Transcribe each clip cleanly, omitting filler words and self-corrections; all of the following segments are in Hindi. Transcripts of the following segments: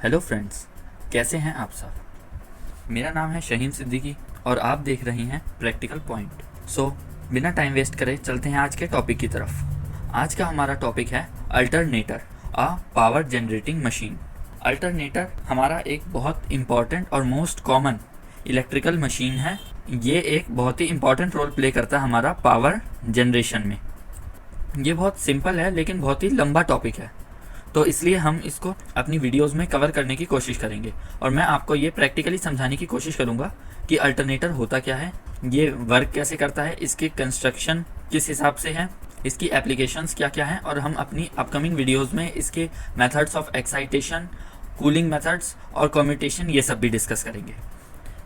हेलो फ्रेंड्स, कैसे हैं आप सब। मेरा नाम है शहीन सिद्दीकी और आप देख रहे हैं प्रैक्टिकल पॉइंट। बिना टाइम वेस्ट करे चलते हैं आज के टॉपिक की तरफ। आज का हमारा टॉपिक है alternator, a power generating machine. Alternator हमारा एक बहुत इम्पॉर्टेंट और मोस्ट कॉमन इलेक्ट्रिकल मशीन है। ये एक बहुत ही इम्पॉर्टेंट रोल प्ले करता है हमारा पावर जनरेशन में। ये बहुत सिंपल है लेकिन बहुत ही लंबा टॉपिक है, तो इसलिए हम इसको अपनी वीडियोस में कवर करने की कोशिश करेंगे और मैं आपको ये प्रैक्टिकली समझाने की कोशिश करूँगा कि अल्टरनेटर होता क्या है, ये वर्क कैसे करता है, इसकी कंस्ट्रक्शन किस हिसाब से है, इसकी एप्लीकेशंस क्या क्या हैं, और हम अपनी अपकमिंग वीडियोस में इसके methods of excitation, cooling methods और कम्यूटेशन ये सब भी डिस्कस करेंगे।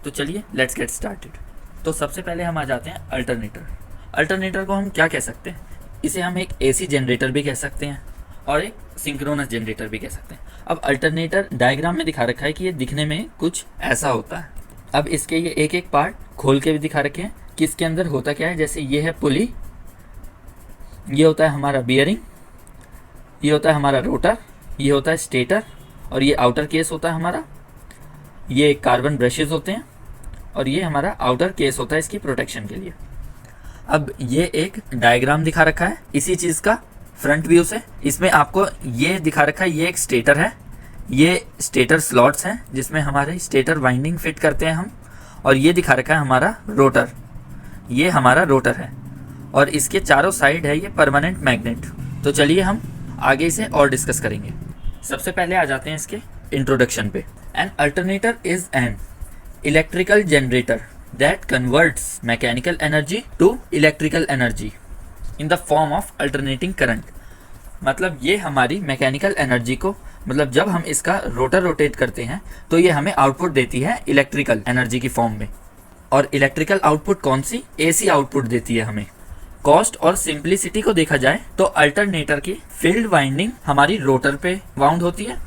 तो चलिए लेट्स गेट स्टार्टेड। तो सबसे पहले हम आ जाते हैं अल्टरनेटर। अल्टरनेटर को हम क्या कह सकते हैं? इसे हम एक एसी जनरेटर भी कह सकते हैं और एक सिंक्रोनस जनरेटर भी कह सकते हैं। अब अल्टरनेटर डायग्राम में दिखा रखा है कि ये दिखने में कुछ ऐसा होता है। अब इसके ये एक एक पार्ट खोल के भी दिखा रखे हैं कि इसके अंदर होता क्या है। जैसे ये है पुली, ये होता है हमारा बियरिंग, ये होता है हमारा रोटर, ये होता है स्टेटर और ये आउटर केस होता है हमारा, ये कार्बन ब्रशेज होते हैं और ये हमारा आउटर केस होता है इसकी प्रोटेक्शन के लिए। अब ये एक डायग्राम दिखा रखा है इसी चीज़ का फ्रंट व्यू से। इसमें आपको ये दिखा रखा है, ये एक स्टेटर है, ये स्टेटर स्लॉट्स हैं जिसमें हमारे स्टेटर वाइंडिंग फिट करते हैं हम, और ये दिखा रखा है हमारा रोटर, ये हमारा रोटर है और इसके चारों साइड है ये परमानेंट मैग्नेट। तो चलिए हम आगे इसे और डिस्कस करेंगे। सबसे पहले आ जाते हैं इसके इंट्रोडक्शन पे। An alternator is an electrical generator that converts mechanical energy to electrical energy in the form of alternating current। मतलब ये हमारी मैकेनिकल एनर्जी को, मतलब जब हम इसका रोटर रोटेट करते हैं तो ये हमें आउटपुट देती है इलेक्ट्रिकल एनर्जी की फॉर्म में। और इलेक्ट्रिकल आउटपुट कौन सी? एसी आउटपुट देती है हमें। कॉस्ट और सिंप्लिसिटी को देखा जाए तो अल्टरनेटर की फील्ड वाइंडिंग हमारी रोटर पे वाउंड होती है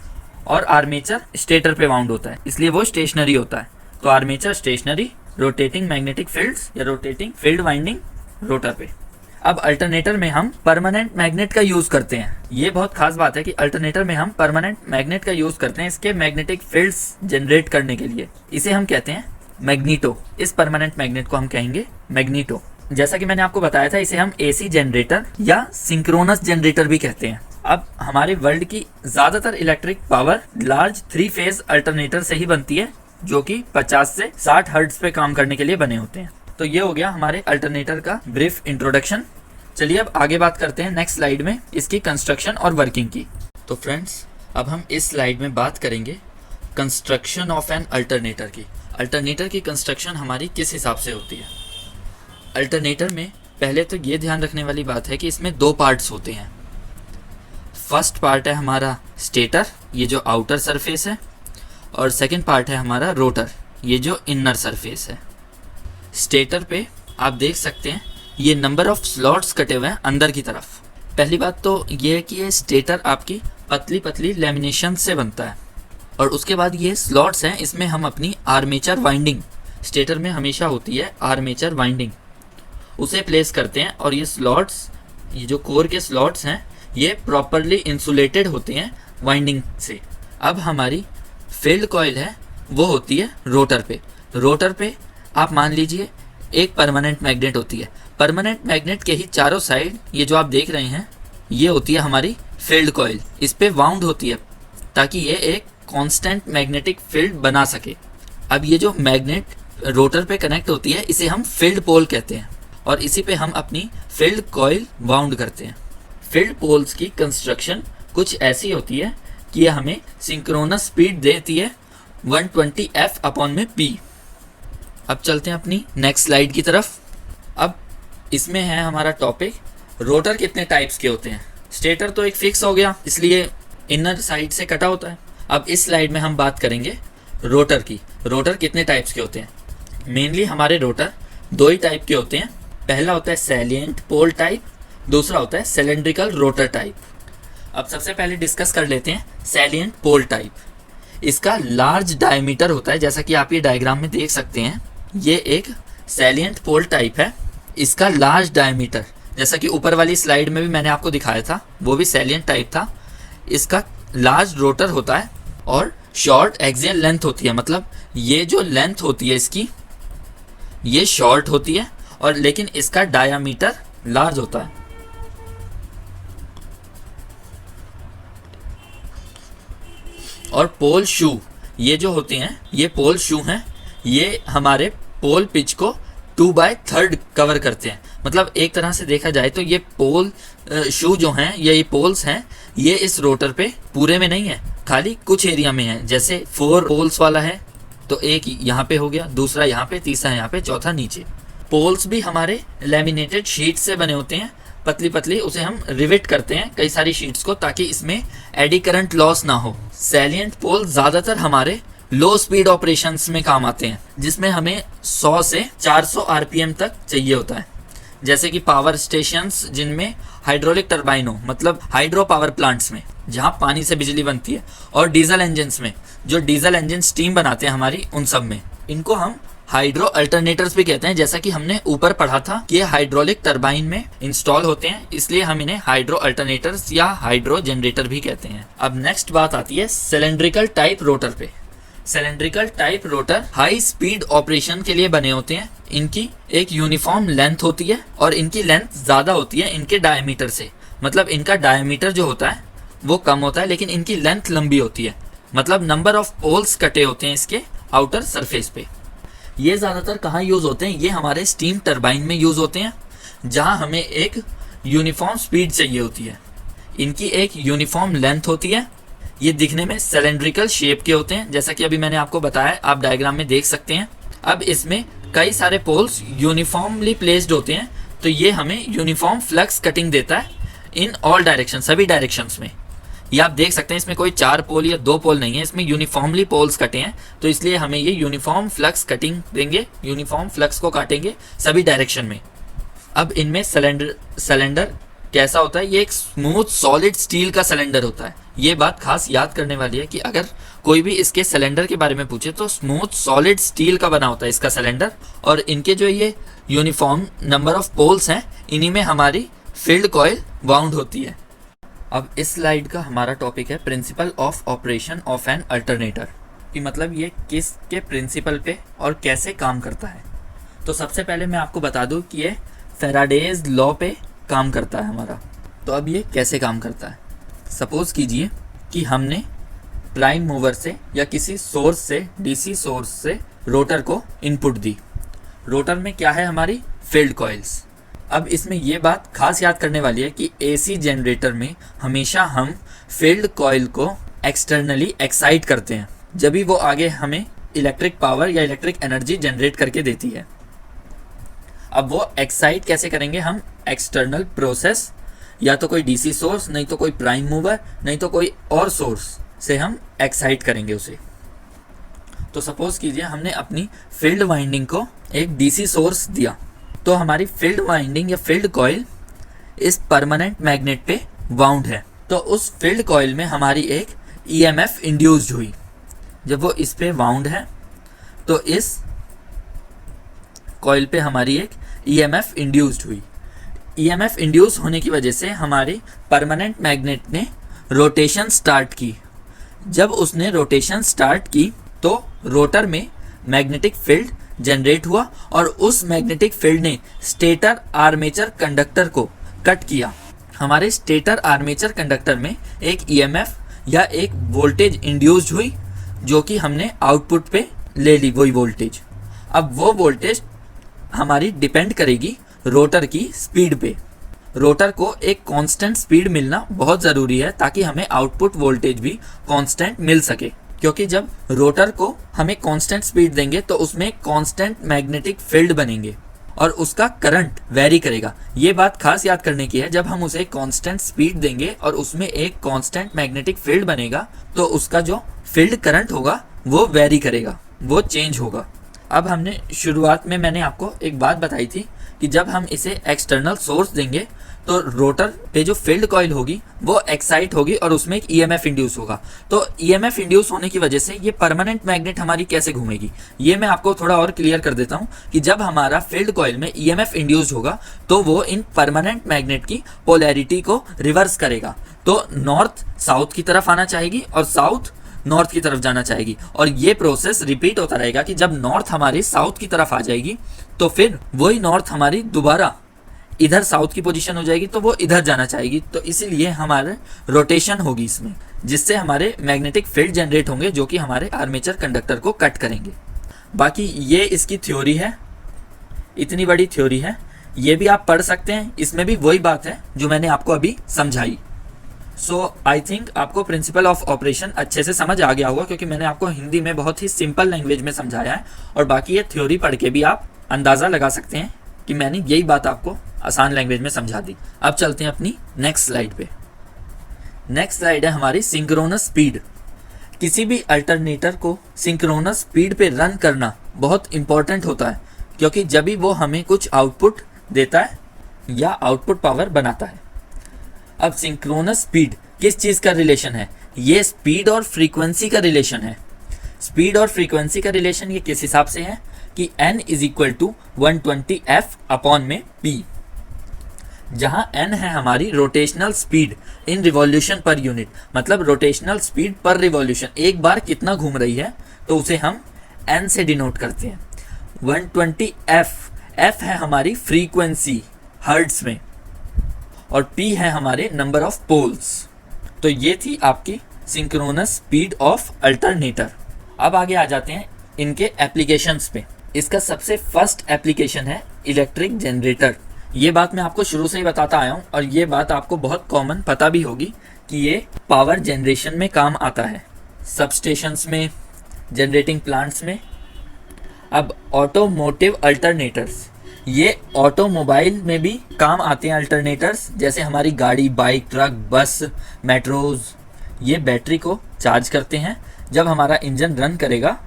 और आर्मेचर स्टेटर पे वाउंड होता है, इसलिए वो स्टेशनरी होता है। तो armature stationary, rotating magnetic fields या रोटेटिंग फील्ड वाइंडिंग रोटर पे। अब अल्टरनेटर में हम परमानेंट मैग्नेट का यूज करते हैं। ये बहुत खास बात है कि अल्टरनेटर में हम परमानेंट मैग्नेट का यूज करते हैं इसके मैग्नेटिक फील्ड्स जनरेट करने के लिए। इसे हम कहते हैं मैग्नीटो। इस परमानेंट मैग्नेट को हम कहेंगे मैग्नीटो। जैसा कि मैंने आपको बताया था, इसे हम एसी जनरेटर या सिंक्रोनस जनरेटर भी कहते हैं। अब हमारे वर्ल्ड की ज्यादातर electric power large 3 phase alternator से ही बनती है, जो कि 50 से 60 हर्ट्ज पे काम करने के लिए बने होते हैं। तो ये हो गया हमारे अल्टरनेटर का ब्रीफ इंट्रोडक्शन। चलिए अब आगे बात करते हैं नेक्स्ट स्लाइड में इसकी कंस्ट्रक्शन और वर्किंग की। तो फ्रेंड्स, अब हम इस स्लाइड में बात करेंगे कंस्ट्रक्शन ऑफ एन अल्टरनेटर की। अल्टरनेटर की कंस्ट्रक्शन हमारी किस हिसाब से होती है? अल्टरनेटर में पहले तो ये ध्यान रखने वाली बात है कि इसमें 2 पार्ट्स होते हैं। फर्स्ट पार्ट है हमारा स्टेटर, ये जो आउटर सरफेस है, और सेकंड पार्ट है हमारा रोटर, ये जो इनर सरफेस है। स्टेटर पे आप देख सकते हैं ये नंबर ऑफ स्लॉट्स कटे हुए हैं अंदर की तरफ। पहली बात तो ये है कि ये स्टेटर आपकी पतली पतली लेमिनेशन से बनता है, और उसके बाद ये स्लॉट्स हैं, इसमें हम अपनी आर्मेचर वाइंडिंग, स्टेटर में हमेशा होती है आर्मेचर वाइंडिंग, उसे प्लेस करते हैं। और ये स्लॉट्स, ये जो कोर के स्लॉट्स हैं, ये प्रॉपरली इंसुलेटेड होते हैं वाइंडिंग से। अब हमारी फील्ड कॉइल है वो होती है रोटर पे। रोटर पे आप मान लीजिए एक परमानेंट मैग्नेट होती है। परमानेंट मैग्नेट के ही चारों साइड ये जो आप देख रहे हैं, ये होती है हमारी फील्ड कॉइल। इस पे वाउंड होती है ताकि ये एक कांस्टेंट मैग्नेटिक फील्ड बना सके। अब ये जो मैग्नेट रोटर पे कनेक्ट होती है, इसे हम फील्ड पोल कहते हैं और इसी पे हम अपनी फील्ड कॉइल वाउंड करते हैं। फील्ड पोल्स की कंस्ट्रक्शन कुछ ऐसी होती है कि यह हमें सिंक्रोनस स्पीड देती है 120 F/P। अब चलते हैं अपनी नेक्स्ट स्लाइड की तरफ। अब इसमें है हमारा टॉपिक रोटर कितने टाइप्स के होते हैं। स्टेटर तो एक फिक्स हो गया, इसलिए इनर साइड से कटा होता है। अब इस स्लाइड में हम बात करेंगे रोटर की। रोटर कितने टाइप्स के होते हैं? मेनली हमारे रोटर 2 ही टाइप के होते हैं। पहला होता है सैलिएंट पोल टाइप, दूसरा होता है सिलेंड्रिकल रोटर टाइप। अब सबसे पहले डिस्कस कर लेते हैं सैलिएंट पोल टाइप। इसका लार्ज डायमीटर होता है, जैसा कि आप ये डायग्राम में देख सकते हैं। ये एक सैलिएंट पोल टाइप है। इसका लार्ज डायमीटर, जैसा कि ऊपर वाली स्लाइड में भी मैंने आपको दिखाया था, वो भी सैलिएंट टाइप था। इसका लार्ज रोटर होता है और शॉर्ट एक्सियल लेंथ होती है, मतलब ये जो लेंथ होती है इसकी, ये शॉर्ट होती है और लेकिन इसका डायामीटर लार्ज होता है। और पोल शू, ये जो होते हैं ये पोल शू हैं, ये हमारे पोल पिच को 2/3 कवर करते हैं। मतलब एक तरह से देखा जाए तो ये पोल शू जो हैं, ये पोल्स हैं, ये इस रोटर पे पूरे में नहीं है, खाली कुछ एरिया में है। जैसे 4 पोल्स वाला है तो एक यहाँ पे हो गया, दूसरा यहाँ पे, तीसरा यहाँ पे, चौथा नीचे। पोल्स भी हमारे लैमिनेटेड शीट से बने होते हैं, पतली पतली, उसे हम रिवेट करते हैं कई सारी शीट्स को ताकि इसमें एडी करंट लॉस ना हो। सैलिएंट पोल ज़्यादातर हमारे लो स्पीड ऑपरेशंस में काम आते हैं, जिसमें हमें 100 से 400 आरपीएम तक चाहिए होता है। जैसे कि पावर स्टेशंस जिनमें हाइड्रोलिक टरबाइन हो, मतलब हाइड्रो पावर प्लांट्स में जहाँ पानी से बिजली बनती है, और डीजल इंजन्स में जो डीजल इंजन स्टीम बनाते हैं हमारी, उन सब में इनको हम हाइड्रो अल्टरनेटर्स भी कहते हैं। जैसा कि हमने ऊपर पढ़ा था कि ये हाइड्रोलिक टरबाइन में इंस्टॉल होते हैं, इसलिए हम इन्हें हाइड्रो अल्टरनेटर्स या हाइड्रो जनरेटर भी कहते हैं। अब नेक्स्ट बात आती है सिलेंड्रिकल टाइप रोटर पे। Cylindrical type rotor high speed operation के लिए बने होते हैं। इनकी एक यूनिफॉर्म लेंथ होती है और इनकी लेंथ ज़्यादा होती है इनके डायमीटर से, मतलब इनका डायमीटर जो होता है वो कम होता है लेकिन इनकी लेंथ लंबी होती है। मतलब नंबर ऑफ पोल्स कटे होते हैं इसके आउटर सरफेस पे। ये ज़्यादातर कहाँ यूज़ होते हैं? ये हमारे स्टीम टरबाइन में यूज़ होते हैं, जहाँ हमें एक यूनिफॉर्म स्पीड चाहिए होती है। इनकी एक यूनिफॉर्म लेंथ होती है। ये दिखने में सिलेंड्रिकल शेप के होते हैं, जैसा कि अभी मैंने आपको बताया, आप डायग्राम में देख सकते हैं। अब इसमें कई सारे पोल्स यूनिफॉर्मली प्लेस्ड होते हैं, तो ये हमें यूनिफॉर्म फ्लक्स कटिंग देता है इन ऑल डायरेक्शन, सभी डायरेक्शंस में। ये आप देख सकते हैं, इसमें कोई 4 पोल या 2 पोल नहीं है, इसमें यूनिफॉर्मली पोल्स कटे हैं, तो इसलिए हमें ये यूनिफॉर्म फ्लक्स कटिंग देंगे, यूनिफॉर्म फ्लक्स को काटेंगे सभी डायरेक्शन में। अब इनमें सिलेंडर कैसा होता है? ये एक स्मूथ सॉलिड स्टील का सिलेंडर होता है। ये बात खास याद करने वाली है कि अगर कोई भी इसके सिलेंडर के बारे में पूछे तो स्मूथ सॉलिड स्टील का बना होता है इसका सिलेंडर। और इनके जो ये यूनिफॉर्म नंबर ऑफ पोल्स हैं, इन्हीं में हमारी फील्ड कॉइल वाउंड होती है। अब इस स्लाइड का हमारा टॉपिक है principle of operation of an alternator, कि मतलब ये किसके प्रिंसिपल पे और कैसे काम करता है। तो सबसे पहले मैं आपको बता दूं कि ये फैराडेज लॉ पे काम करता है हमारा। तो अब ये कैसे काम करता है? सपोज कीजिए कि हमने प्राइम मूवर से या किसी सोर्स से, डीसी सोर्स से रोटर को इनपुट दी। रोटर में क्या है? हमारी फील्ड कॉइल्स। अब इसमें ये बात खास याद करने वाली है कि एसी जनरेटर में हमेशा हम फील्ड कॉइल को एक्सटर्नली एक्साइट करते हैं, जब भी वो आगे हमें इलेक्ट्रिक पावर या इलेक्ट्रिक एनर्जी जनरेट करके देती है। अब वो एक्साइट कैसे करेंगे हम? एक्सटर्नल प्रोसेस, या तो कोई डीसी सोर्स, नहीं तो कोई प्राइम मूवर, नहीं तो कोई और सोर्स से हम एक्साइट करेंगे उसे। तो सपोज कीजिए हमने अपनी फील्ड वाइंडिंग को एक डीसी सोर्स दिया, तो हमारी फील्ड वाइंडिंग या फील्ड कॉइल इस परमानेंट मैग्नेट पे वाउंड है। तो उस फील्ड कॉइल में हमारी एक ईएमएफ इंड्यूस्ड हुई। जब वो इस पे वाउंड है तो इस कॉइल पे हमारी एक ईएमएफ इंड्यूस्ड हुई। ईएमएफ इंड्यूस होने की वजह से हमारी परमानेंट मैग्नेट ने रोटेशन स्टार्ट की। जब उसने रोटेशन स्टार्ट की तो रोटर में मैग्नेटिक फील्ड जनरेट हुआ और उस मैग्नेटिक फील्ड ने स्टेटर आर्मेचर कंडक्टर को कट किया। हमारे स्टेटर आर्मेचर कंडक्टर में एक ईएमएफ या एक वोल्टेज इंड्यूस्ड हुई, जो कि हमने आउटपुट पे ले ली वही वोल्टेज। अब वो वोल्टेज हमारी डिपेंड करेगी रोटर की स्पीड पे। रोटर को एक कांस्टेंट स्पीड मिलना बहुत ज़रूरी है ताकि हमें आउटपुट वोल्टेज भी कांस्टेंट मिल सके, क्योंकि जब रोटर को हमें कांस्टेंट स्पीड देंगे तो उसमें कांस्टेंट मैग्नेटिक फील्ड बनेंगे और उसका करंट वेरी करेगा। ये बात खास याद करने की है, जब हम उसे कांस्टेंट स्पीड देंगे और उसमें एक कांस्टेंट मैग्नेटिक फील्ड बनेगा तो उसका जो फील्ड करंट होगा वो वेरी करेगा, वो चेंज होगा। अब हमने शुरुआत में मैंने आपको एक बात बताई थी कि जब हम इसे एक्सटर्नल सोर्स देंगे तो रोटर पे जो फील्ड कॉइल होगी वो एक्साइट होगी और उसमें एक ईएमएफ इंड्यूस होगा। तो ईएमएफ इंड्यूस होने की वजह से ये परमानेंट मैग्नेट हमारी कैसे घूमेगी, ये मैं आपको थोड़ा और क्लियर कर देता हूँ कि जब हमारा फील्ड कॉइल में ईएमएफ इंड्यूस होगा तो वो इन परमानेंट मैग्नेट की पोलैरिटी को रिवर्स करेगा। तो नॉर्थ साउथ की तरफ आना चाहेगी और साउथ नॉर्थ की तरफ जाना चाहेगी, और ये प्रोसेस रिपीट होता रहेगा कि जब नॉर्थ हमारी साउथ की तरफ आ जाएगी तो फिर वही नॉर्थ हमारी दोबारा इधर साउथ की पोजीशन हो जाएगी तो वो इधर जाना चाहेगी। तो इसीलिए हमारे रोटेशन होगी इसमें, जिससे हमारे मैग्नेटिक फील्ड जनरेट होंगे जो कि हमारे आर्मेचर कंडक्टर को कट करेंगे। बाकी ये इसकी थ्योरी है, इतनी बड़ी थ्योरी है, ये भी आप पढ़ सकते हैं। इसमें भी वही बात है जो मैंने आपको अभी समझाई। सो आई थिंक आपको प्रिंसिपल ऑफ ऑपरेशन अच्छे से समझ आ गया होगा, क्योंकि मैंने आपको हिंदी में बहुत ही सिंपल लैंग्वेज में समझाया है, और बाकी ये थ्योरी पढ़ के भी आप अंदाज़ा लगा सकते हैं कि मैंने यही बात आपको आसान लैंग्वेज में समझा दी। अब चलते हैं अपनी नेक्स्ट स्लाइड पे। नेक्स्ट स्लाइड है हमारी सिंक्रोनस स्पीड। किसी भी अल्टरनेटर को सिंक्रोनस स्पीड पे रन करना बहुत इंपॉर्टेंट होता है, क्योंकि जब भी वो हमें कुछ आउटपुट देता है या आउटपुट पावर बनाता है। अब सिंक्रोनस स्पीड किस चीज़ का रिलेशन है? ये स्पीड और फ्रीक्वेंसी का रिलेशन है। स्पीड और फ्रीक्वेंसी का रिलेशन ये किस हिसाब से है कि n is equal to 120f upon में p, जहां n है हमारी rotational speed in revolution per unit, मतलब रोटेशनल स्पीड पर रिवॉल्यूशन, एक बार कितना घूम रही है तो उसे हम n से डिनोट करते हैं। 120f, f है हमारी फ्रीक्वेंसी हर्ट्ज में, और p है हमारे नंबर ऑफ पोल्स। तो ये थी आपकी सिंक्रोनस स्पीड ऑफ अल्टरनेटर। अब आगे आ जाते हैं इनके एप्लीकेशंस पे। इसका सबसे फर्स्ट एप्लीकेशन है इलेक्ट्रिक जनरेटर। ये बात मैं आपको शुरू से ही बताता आया हूँ, और ये बात आपको बहुत कॉमन पता भी होगी कि ये पावर जनरेशन में काम आता है, सबस्टेशंस में, जनरेटिंग प्लांट्स में। अब ऑटोमोटिव अल्टरनेटर्स, ये ऑटोमोबाइल में भी काम आते हैं अल्टरनेटर्स, जैसे हमारी गाड़ी, बाइक, ट्रक, बस, मेट्रोज। ये बैटरी को चार्ज करते हैं। जब हमारा इंजन रन करेगा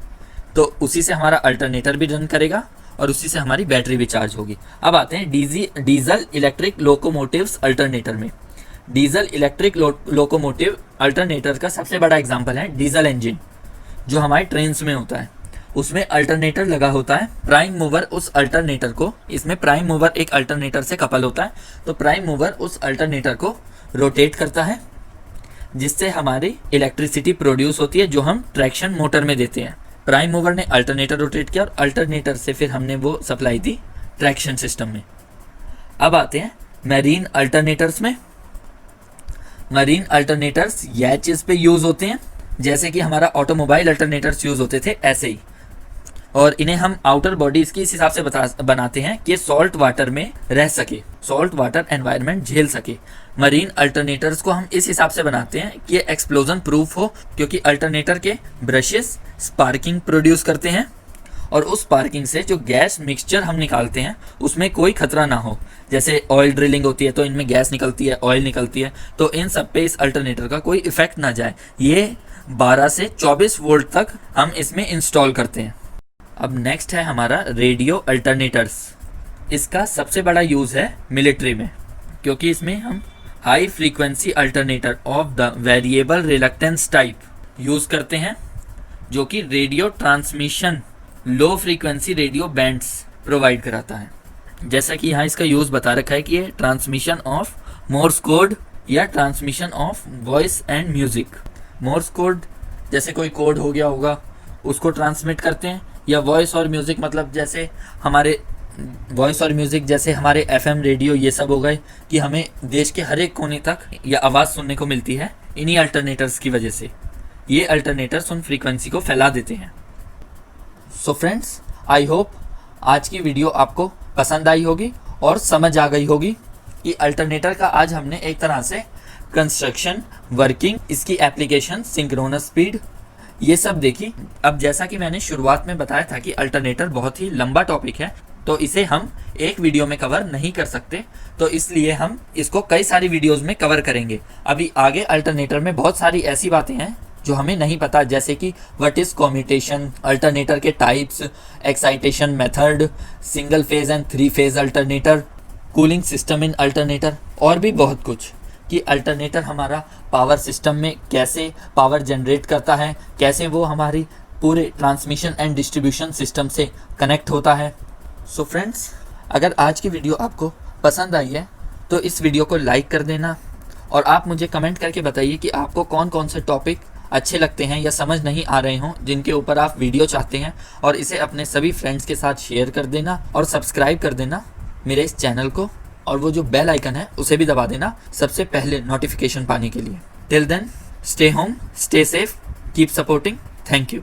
तो उसी से हमारा अल्टरनेटर भी रन करेगा और उसी से हमारी बैटरी भी चार्ज होगी। अब आते हैं डीजल इलेक्ट्रिक लोकोमोटिव्स अल्टरनेटर में। डीजल इलेक्ट्रिक लोकोमोटिव अल्टरनेटर का सबसे बड़ा एग्जांपल है डीजल इंजन, जो हमारे ट्रेन्स में होता है। उसमें अल्टरनेटर लगा होता है, प्राइम मूवर उस अल्टरनेटर को, इसमें प्राइम मूवर एक अल्टरनेटर से कपल होता है, तो प्राइम मूवर उस अल्टरनेटर को रोटेट करता है, जिससे हमारी इलेक्ट्रिसिटी प्रोड्यूस होती है, जो हम ट्रैक्शन मोटर में देते हैं। प्राइम मूवर ने अल्टरनेटर रोटेट किया और अल्टरनेटर से फिर हमने वो सप्लाई दी ट्रैक्शन सिस्टम में। अब आते हैं मैरीन अल्टरनेटर्स में। मरीन अल्टरनेटर्स यह चीज़ पे यूज़ होते हैं जैसे कि हमारा ऑटोमोबाइल अल्टरनेटर्स यूज़ होते थे ऐसे ही, और इन्हें हम आउटर बॉडी इसकी इस हिसाब से बनाते हैं कि सॉल्ट वाटर में रह सके, सॉल्ट वाटर एनवायरनमेंट झेल सके। मरीन अल्टरनेटर्स को हम इस हिसाब से बनाते हैं कि ये एक्सप्लोजन प्रूफ हो, क्योंकि अल्टरनेटर के ब्रशेस स्पार्किंग प्रोड्यूस करते हैं, और उस स्पार्किंग से जो गैस मिक्सचर हम निकालते हैं उसमें कोई खतरा ना हो। जैसे ऑयल ड्रिलिंग होती है तो इनमें गैस निकलती है, ऑयल निकलती है, तो इन सब पे इस अल्टरनेटर का कोई इफेक्ट ना जाए। ये 12 से 24 वोल्ट तक हम इसमें इंस्टॉल करते हैं। अब नेक्स्ट है हमारा रेडियो अल्टरनेटर्स। इसका सबसे बड़ा यूज़ है मिलिट्री में, क्योंकि इसमें हम high frequency alternator of the variable reluctance type use करते हैं, जो कि radio transmission low frequency radio bands provide कराता है। जैसा कि यहाँ इसका यूज़ बता रखा है कि ये ट्रांसमिशन ऑफ मोर्स कोड या transmission of voice and music. Morse code जैसे कोई कोड हो गया होगा उसको ट्रांसमिट करते हैं, या वॉइस और म्यूज़िक मतलब जैसे हमारे वॉइस और म्यूज़िक जैसे हमारे FM रेडियो ये सब हो गए कि हमें देश के हर एक कोने तक यह आवाज़ सुनने को मिलती है इन्हीं अल्टरनेटर्स की वजह से। ये अल्टरनेटर्स उन फ्रीक्वेंसी को फैला देते हैं। सो फ्रेंड्स, आई होप आज की वीडियो आपको पसंद आई होगी और समझ आ गई होगी कि अल्टरनेटर का आज हमने एक तरह से कंस्ट्रक्शन, वर्किंग, इसकी एप्लीकेशन, सिंक्रोनस स्पीड, ये सब देखी। अब जैसा कि मैंने शुरुआत में बताया था कि अल्टरनेटर बहुत ही लंबा टॉपिक है, तो इसे हम एक वीडियो में कवर नहीं कर सकते, तो इसलिए हम इसको कई सारी वीडियोस में कवर करेंगे। अभी आगे अल्टरनेटर में बहुत सारी ऐसी बातें हैं जो हमें नहीं पता, जैसे कि व्हाट इज़ कम्यूटेशन, अल्टरनेटर के types, excitation method, single phase and 3 phase alternator, cooling system in alternator, और भी बहुत कुछ कि अल्टरनेटर हमारा पावर सिस्टम में कैसे पावर जनरेट करता है, कैसे वो हमारी पूरे ट्रांसमिशन एंड डिस्ट्रीब्यूशन सिस्टम से कनेक्ट होता है। सो फ्रेंड्स, अगर आज की वीडियो आपको पसंद आई है तो इस वीडियो को लाइक कर देना, और आप मुझे कमेंट करके बताइए कि आपको कौन कौन से टॉपिक अच्छे लगते हैं या समझ नहीं आ रहे हों, जिनके ऊपर आप वीडियो चाहते हैं, और इसे अपने सभी फ्रेंड्स के साथ शेयर कर देना और सब्सक्राइब कर देना मेरे इस चैनल को, और वो जो बेल आइकन है उसे भी दबा देना सबसे पहले नोटिफिकेशन पाने के लिए। Till then, stay home, stay safe, keep supporting. Thank you.